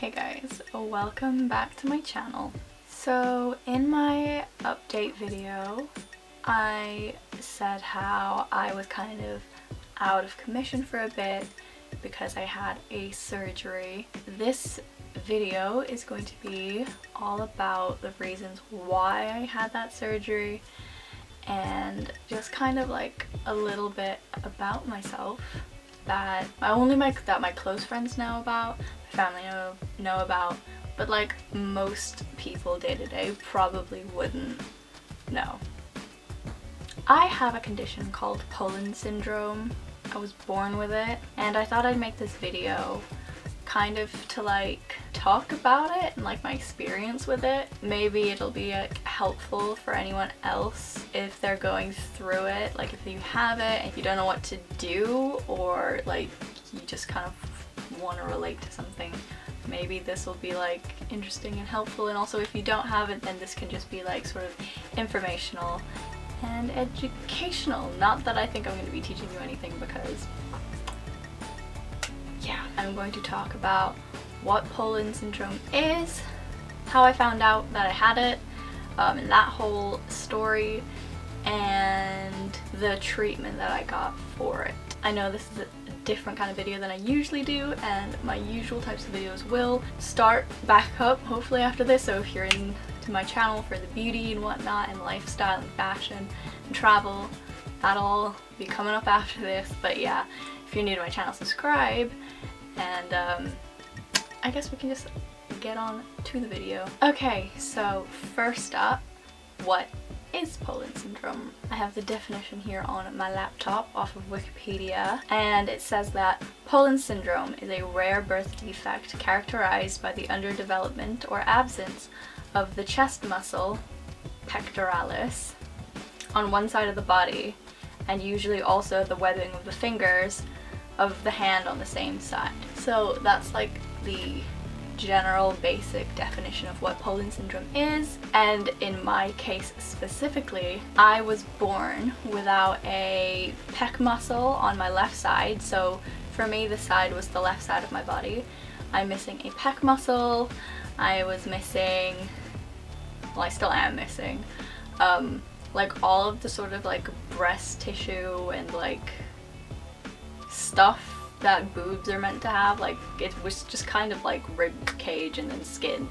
Hey guys, welcome back to my channel. So in my update video, I said how I was kind of out of commission for a bit because I had a surgery. This video is going to be all about the reasons why I had that surgery and just kind of like a little bit about myself that my close friends know about, my family know about, but like most people day to day probably wouldn't know. I have a condition called Poland syndrome. I was born with it, and I thought I'd make this video kind of to like talk about it and like my experience with it. Maybe it'll be like helpful for anyone else if they're going through it, like if you have it and you don't know what to do, or like you just kind of want to relate to something. Maybe this will be like interesting and helpful, and also if you don't have it, then this can just be like sort of informational and educational. Not that I think I'm going to be teaching you anything, because yeah, I'm going to talk about what Poland syndrome is, how I found out that I had it, and that whole story, and the treatment that I got for it. I know this is a different kind of video than I usually do, and my usual types of videos will start back up hopefully after this, so if you're into my channel for the beauty and whatnot and lifestyle and fashion and travel, that'll all be coming up after this. But yeah, if you're new to my channel, subscribe, and I guess we can just get on to the video. Okay, so first up, what is Poland syndrome? I have the definition here on my laptop off of Wikipedia, and it says that Poland syndrome is a rare birth defect characterized by the underdevelopment or absence of the chest muscle, pectoralis, on one side of the body, and usually also the webbing of the fingers of the hand on the same side. So that's like the general basic definition of what Poland syndrome is, and in my case specifically, I was born without a pec muscle on my left side. So for me, the side was the left side of my body. I'm missing a pec muscle. I was missing, well, I still am missing, like all of the sort of like breast tissue and like stuff that boobs are meant to have. Like it was just kind of like rib cage and then skin.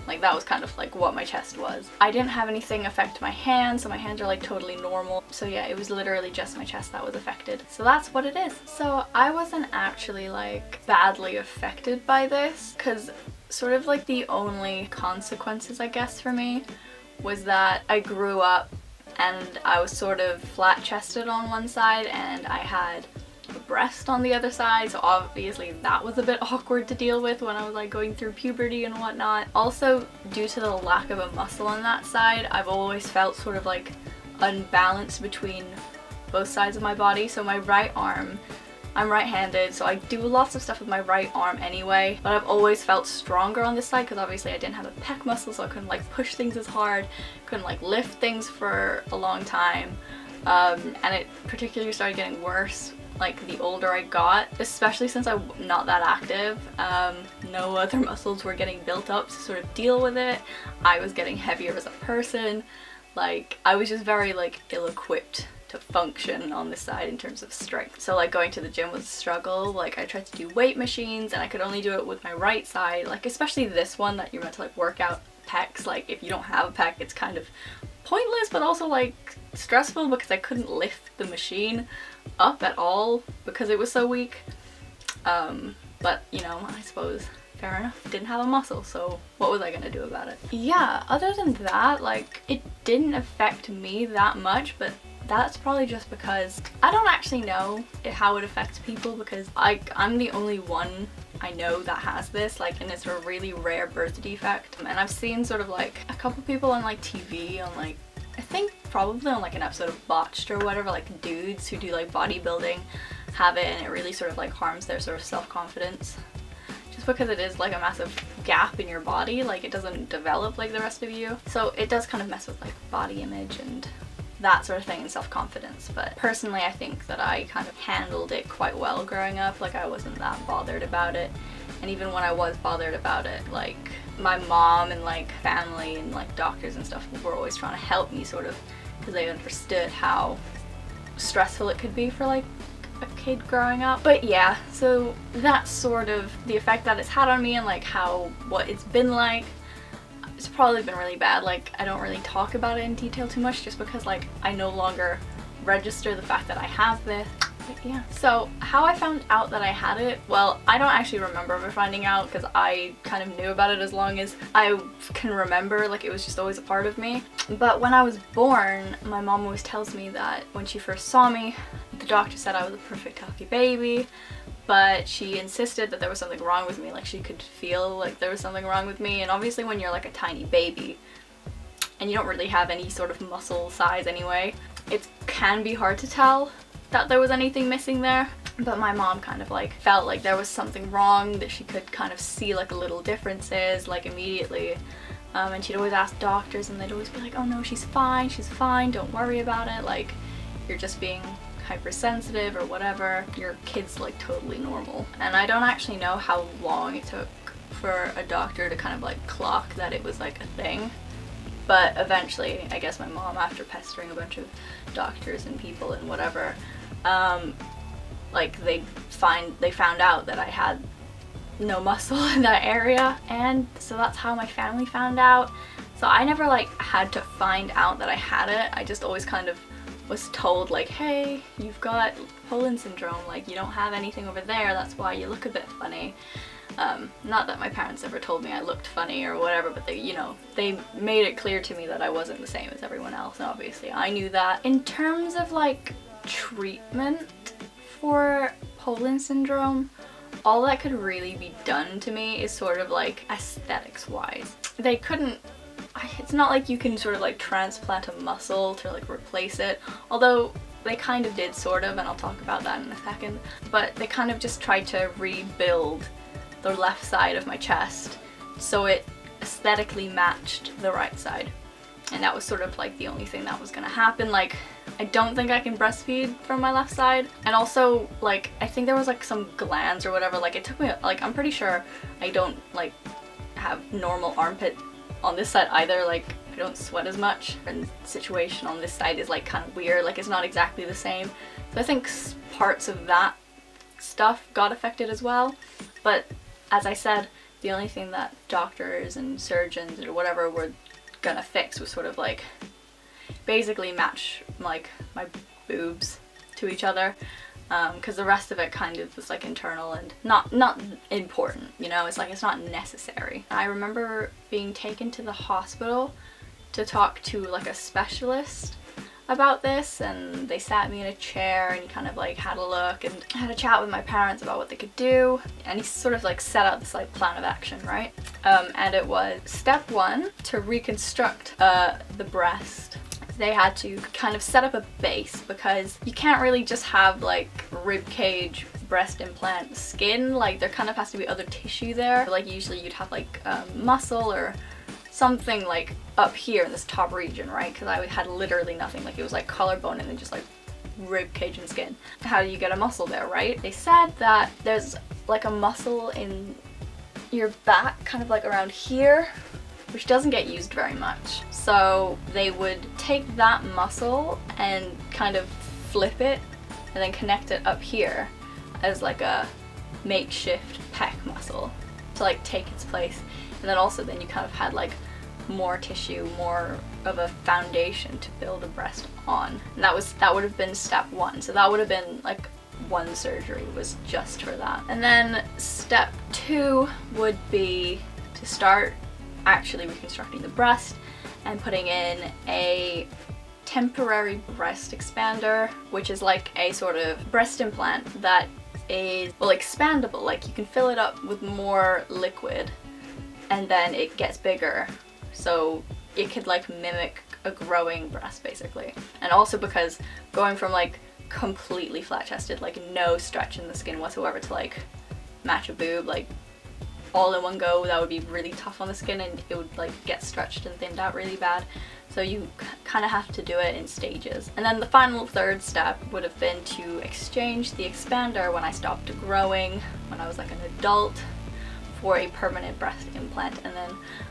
Like that was kind of like what my chest was. I didn't have anything affect my hands, so my hands are like totally normal. So yeah, it was literally just my chest that was affected. So that's what it is. So I wasn't actually like badly affected by this, because sort of like the only consequences, I guess, for me was that I grew up and I was sort of flat chested on one side and I had a breast on the other side, so obviously that was a bit awkward to deal with when I was like going through puberty and whatnot. Also, due to the lack of a muscle on that side, I've always felt sort of like unbalanced between both sides of my body. So my right arm, I'm right-handed, so I do lots of stuff with my right arm anyway, but I've always felt stronger on this side because obviously I didn't have a pec muscle, so I couldn't like push things as hard, couldn't like lift things for a long time, and it particularly started getting worse like the older I got, especially since I'm not that active. No other muscles were getting built up to sort of deal with it. I was getting heavier as a person. Like I was just very like ill-equipped to function on this side in terms of strength. So like going to the gym was a struggle. Like I tried to do weight machines and I could only do it with my right side, like especially this one that you're meant to like work out pecs. Like if you don't have a pec, it's kind of pointless, but also like stressful because I couldn't lift the machine up at all because it was so weak. But you know, I suppose fair enough, didn't have a muscle, so what was I gonna do about it? Yeah, other than that, like it didn't affect me that much, but that's probably just because I don't actually know how it affects people, because I'm the only one I know that has this, like, and it's a really rare birth defect. And I've seen sort of like a couple people on like TV, on like, I think probably on like an episode of Botched or whatever, like dudes who do like bodybuilding have it, and it really sort of like harms their sort of self-confidence. Just because it is like a massive gap in your body, like it doesn't develop like the rest of you. So it does kind of mess with like body image and that sort of thing, and self-confidence. But personally, I think that I kind of handled it quite well growing up. Like, I wasn't that bothered about it. And even when I was bothered about it, like, my mom and like family and like doctors and stuff were always trying to help me, sort of, because they understood how stressful it could be for like a kid growing up. But yeah, so that's sort of the effect that it's had on me, and like what it's been like. It's probably been really bad. Like, I don't really talk about it in detail too much, just because like I no longer register the fact that I have this. But yeah, so how I found out that I had it, well, I don't actually remember ever finding out, because I kind of knew about it as long as I can remember. Like, it was just always a part of me. But when I was born, my mom always tells me that when she first saw me, the doctor said I was a perfect healthy baby, but she insisted that there was something wrong with me. Like, she could feel like there was something wrong with me. And obviously when you're like a tiny baby and you don't really have any sort of muscle size anyway, it can be hard to tell that there was anything missing there. But my mom kind of like felt like there was something wrong, that she could kind of see like little differences like immediately. And she'd always ask doctors, and they'd always be like, oh no, she's fine, don't worry about it, like, you're just being hypersensitive or whatever, your kid's like totally normal. And I don't actually know how long it took for a doctor to kind of like clock that it was like a thing, but eventually, I guess my mom, after pestering a bunch of doctors and people and whatever, like they found out that I had no muscle in that area, and so that's how my family found out. So I never like had to find out that I had it. I just always kind of was told like, hey, you've got Poland syndrome, like you don't have anything over there, that's why you look a bit funny. Not that my parents ever told me I looked funny or whatever, but they, you know, they made it clear to me that I wasn't the same as everyone else, and obviously I knew that. In terms of like treatment for Poland syndrome, all that could really be done to me is sort of like aesthetics wise. They couldn't, it's not like you can sort of like transplant a muscle to like replace it, although they kind of did sort of, and I'll talk about that in a second. But they kind of just tried to rebuild the left side of my chest so it aesthetically matched the right side, and that was sort of like the only thing that was gonna happen. Like, I don't think I can breastfeed from my left side, and also like I think there was like some glands or whatever, like it took me, like I'm pretty sure I don't like have normal armpit on this side either, like I don't sweat as much, and the situation on this side is like kind of weird, like it's not exactly the same. So I think parts of that stuff got affected as well. But as I said, the only thing that doctors and surgeons or whatever were gonna fix was sort of like basically match like my boobs to each other, because the rest of it kind of was like internal and not important, you know, it's like it's not necessary. I remember being taken to the hospital to talk to like a specialist about this, and they sat me in a chair and he kind of like had a look and had a chat with my parents about what they could do, and he sort of like set out this like plan of action, right? And it was step 1 to reconstruct the breast. They had to kind of set up a base, because you can't really just have like rib cage breast implant skin, like there kind of has to be other tissue there. Like usually you'd have like muscle or something like up here in this top region, right? Because I had literally nothing, like it was like collarbone and then just like rib cage and skin. How do you get a muscle there, right? They said that there's like a muscle in your back, kind of like around here, which doesn't get used very much. So they would take that muscle and kind of flip it and then connect it up here as like a makeshift pec muscle to like take its place. And then also then you kind of had like more tissue, more of a foundation to build a breast on. And that would have been step 1. So that would have been like one surgery was just for that. And then step 2 would be to start actually reconstructing the breast and putting in a temporary breast expander, which is like a sort of breast implant that is, well, expandable. Like you can fill it up with more liquid and then it gets bigger, so it could like mimic a growing breast basically. And also because going from like completely flat chested, like no stretch in the skin whatsoever, to like match a boob, like all in one go, that would be really tough on the skin and it would like get stretched and thinned out really bad. So you kind of have to do it in stages. And then the final third step would have been to exchange the expander when I stopped growing, when I was like an adult, for a permanent breast implant, and then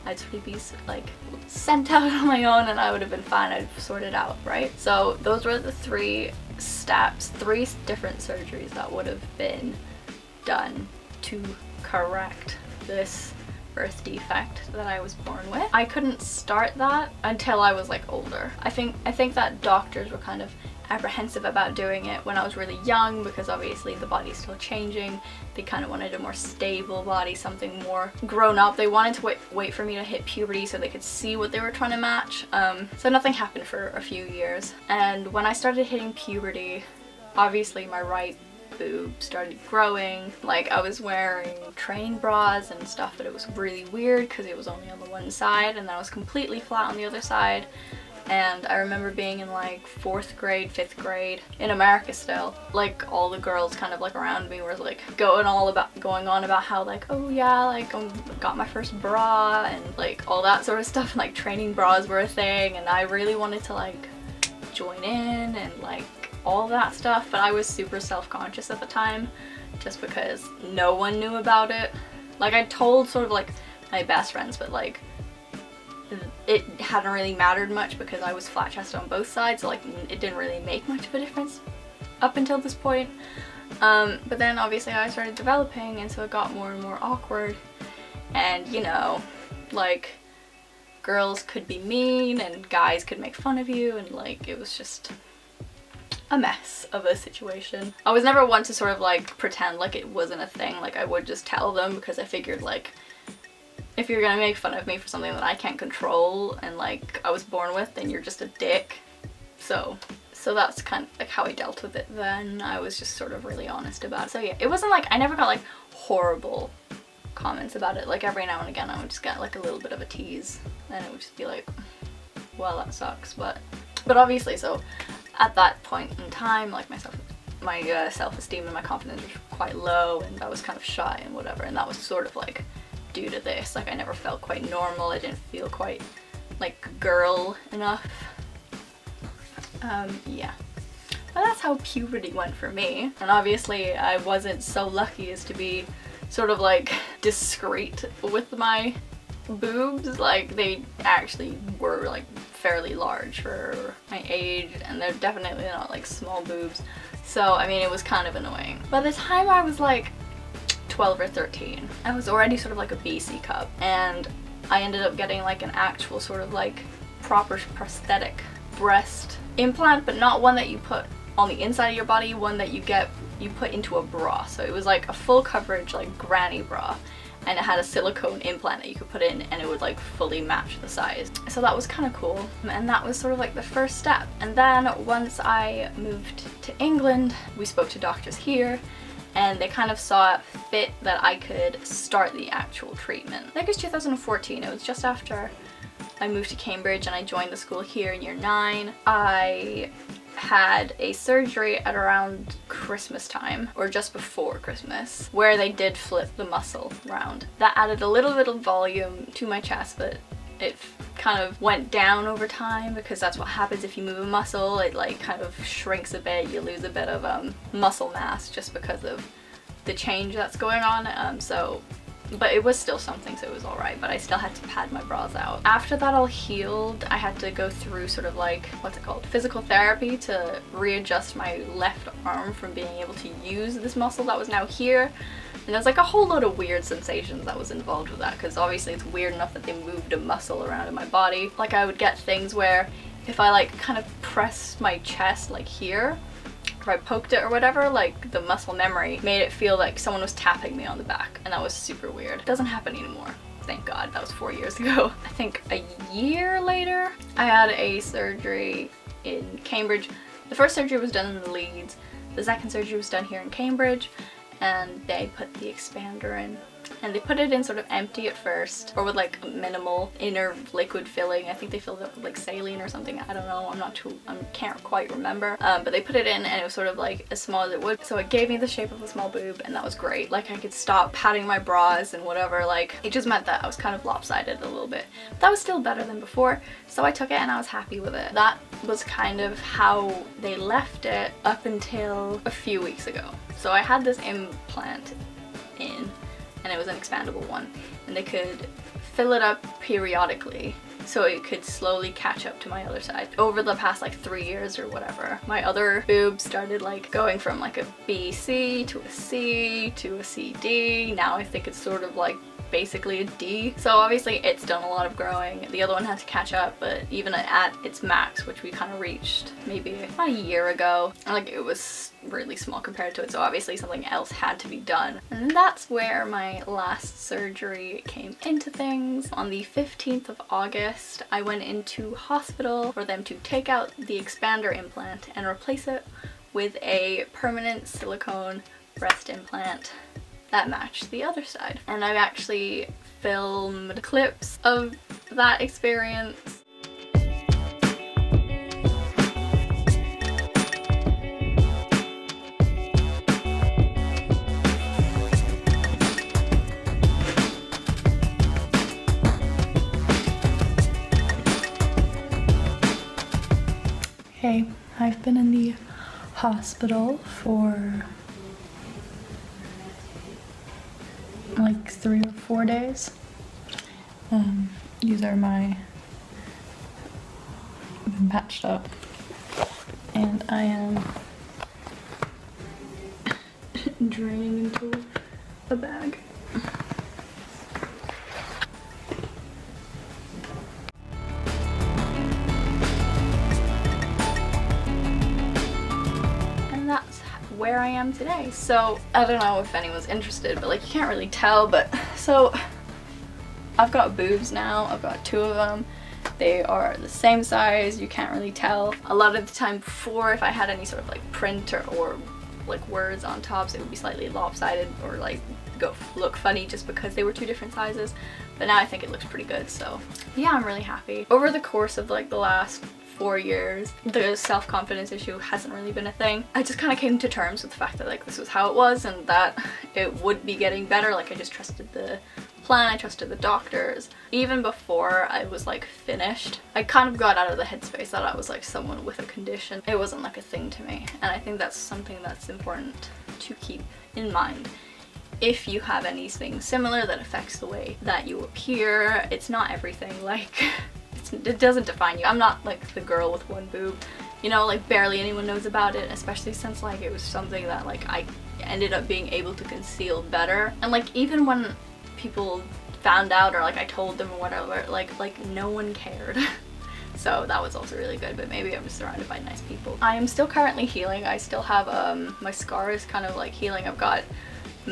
I'd sort of be like sent out on my own and I would have been fine, I'd sort it out, right? So those were the 3 steps, 3 different surgeries that would have been done to correct this birth defect that I was born with. I couldn't start that until I was like older. I think that doctors were kind of apprehensive about doing it when I was really young because obviously the body's still changing. They kind of wanted a more stable body, something more grown up. They wanted to wait for me to hit puberty so they could see what they were trying to match. So nothing happened for a few years. And when I started hitting puberty, obviously my right boob started growing. Like I was wearing training bras and stuff, but it was really weird because it was only on the one side and then I was completely flat on the other side. And I remember being in like 4th grade, 5th grade in America still, like all the girls kind of like around me were like going on about how like, oh yeah, like I got my first bra and like all that sort of stuff, and like training bras were a thing, and I really wanted to like join in and like all that stuff, but I was super self-conscious at the time just because no one knew about it. Like I told sort of like my best friends, but like it hadn't really mattered much because I was flat chested on both sides, so like it didn't really make much of a difference up until this point. But then obviously I started developing and so it got more and more awkward, and you know, like girls could be mean and guys could make fun of you, and like it was just a mess of a situation. I was never one to sort of like pretend like it wasn't a thing. Like I would just tell them because I figured like if you're gonna make fun of me for something that I can't control and like I was born with, then you're just a dick. So that's kind of like how I dealt with it then. I was just sort of really honest about it. So yeah, it wasn't like I never got like horrible comments about it. Like every now and again I would just get like a little bit of a tease and it would just be like, well, that sucks. But obviously, so at that point in time, like my self-esteem and my confidence was quite low and I was kind of shy and whatever, and that was sort of like due to this. Like I never felt quite normal, I didn't feel quite like girl enough. Yeah. But that's how puberty went for me, and obviously I wasn't so lucky as to be sort of like discreet with my boobs. Like they actually were like fairly large for my age, and they're definitely not like small boobs, so I mean it was kind of annoying. By the time I was like 12 or 13, I was already sort of like a BC cup, and I ended up getting like an actual sort of like proper prosthetic breast implant, but not one that you put on the inside of your body, one that you put into a bra. So it was like a full coverage like granny bra, and it had a silicone implant that you could put in and it would like fully match the size. So that was kind of cool, and that was sort of like the first step. And then once I moved to England, we spoke to doctors here and they kind of saw it fit that I could start the actual treatment. I think it was 2014, it was just after I moved to Cambridge and I joined the school here in year 9. I had a surgery at around Christmas time, or just before Christmas, where they did flip the muscle around. That added a little bit of volume to my chest, but it kind of went down over time because that's what happens if you move a muscle. It like kind of shrinks a bit, you lose a bit of muscle mass just because of the change that's going on. But it was still something, so it was alright, but I still had to pad my bras out. After that all healed, I had to go through sort of like, what's it called, physical therapy to readjust my left arm from being able to use this muscle that was now here. And there's like a whole load of weird sensations that was involved with that, because obviously it's weird enough that they moved a muscle around in my body. Like I would get things where if I like kind of pressed my chest like here, if I poked it or whatever, like the muscle memory made it feel like someone was tapping me on the back, and that was super weird. It doesn't happen anymore, thank God. That was 4 years ago. I think a year later I had a surgery in Cambridge. The first surgery was done in Leeds, the second surgery was done here in Cambridge, and they put the expander in and they put it in sort of empty at first, or with like minimal inner liquid filling. I think they filled it up with like saline or something. I don't know, I can't quite remember. But they put it in and it was sort of like as small as it would, so it gave me the shape of a small boob, and that was great. Like I could stop patting my bras and whatever. Like it just meant that I was kind of lopsided a little bit. But that was still better than before, so I took it and I was happy with it. That was kind of how they left it up until a few weeks ago. So I had this implant in, and it was an expandable one, and they could fill it up periodically so it could slowly catch up to my other side. Over the past like 3 years or whatever, my other boob started like going from like a BC to a C to a CD. Now I think it's sort of like basically a D. So obviously it's done a lot of growing. The other one had to catch up, but even at its max, which we kind of reached maybe about a year ago, like it was really small compared to it, so obviously something else had to be done. And that's where my last surgery came into things. On the 15th of August, I went into hospital for them to take out the expander implant and replace it with a permanent silicone breast implant that matched the other side. And I've actually filmed clips of that experience. Hey, I've been in the hospital for like 3 or 4 days. These are my, I've been patched up, and I am draining into a bag. And that's where I am today. So I don't know if anyone's interested, but like you can't really tell, but so I've got boobs now. I've got 2 of them. They are the same size. You can't really tell. A lot of the time before, if I had any sort of like print or like words on tops, it would be slightly lopsided or like look funny just because they were 2 different sizes. But now I think it looks pretty good, so yeah, I'm really happy. Over the course of like the last 4 years, the self-confidence issue hasn't really been a thing. I just kind of came to terms with the fact that like this was how it was and that it would be getting better. Like I just trusted the plan, I trusted the doctors. Even before I was like finished, I kind of got out of the headspace that I was like someone with a condition. It wasn't like a thing to me, and I think that's something that's important to keep in mind. If you have anything similar that affects the way that you appear, it's not everything. Like it doesn't define you. I'm not like the girl with 1 boob, you know, like barely anyone knows about it, especially since like it was something that like I ended up being able to conceal better. And like even when people found out or like I told them or whatever, like no one cared. So that was also really good, but maybe I was surrounded by nice people. I am still currently healing. I still have my scar is kind of like healing. I've got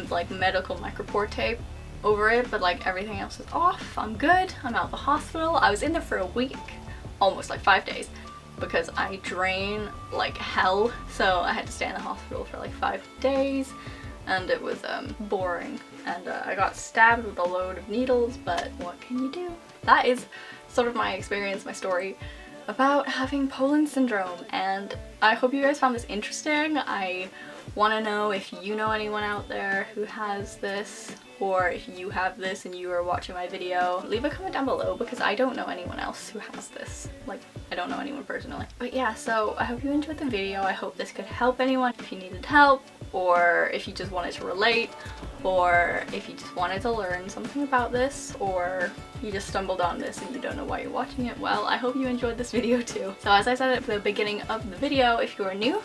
like medical micropore tape over it, but like everything else is off. I'm good. I'm out of the hospital. I was in there for a week, almost like 5 days, because I drain like hell, so I had to stay in the hospital for like 5 days, and it was boring, and I got stabbed with a load of needles, but what can you do? That is sort of my experience, my story about having Poland syndrome, and I hope you guys found this interesting. I want to know if you know anyone out there who has this, or if you have this and you are watching my video. Leave a comment down below, because I don't know anyone else who has this. Like, I don't know anyone personally. But yeah, so I hope you enjoyed the video. I hope this could help anyone if you needed help, or if you just wanted to relate, or if you just wanted to learn something about this, or you just stumbled on this and you don't know why you're watching it. Well, I hope you enjoyed this video too. So as I said at the beginning of the video, if you are new,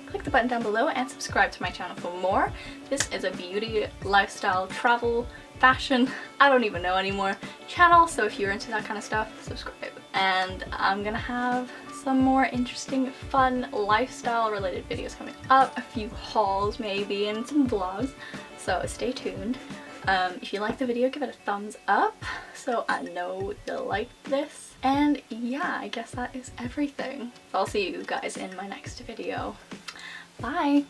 click the button down below and subscribe to my channel for more. This is a beauty, lifestyle, travel, fashion, I don't even know anymore, channel, so if you're into that kind of stuff, subscribe. And I'm gonna have some more interesting, fun, lifestyle related videos coming up, a few hauls maybe, and some vlogs, so stay tuned. If you liked the video, give it a thumbs up so I know you liked this. And yeah, I guess that is everything. I'll see you guys in my next video. Bye!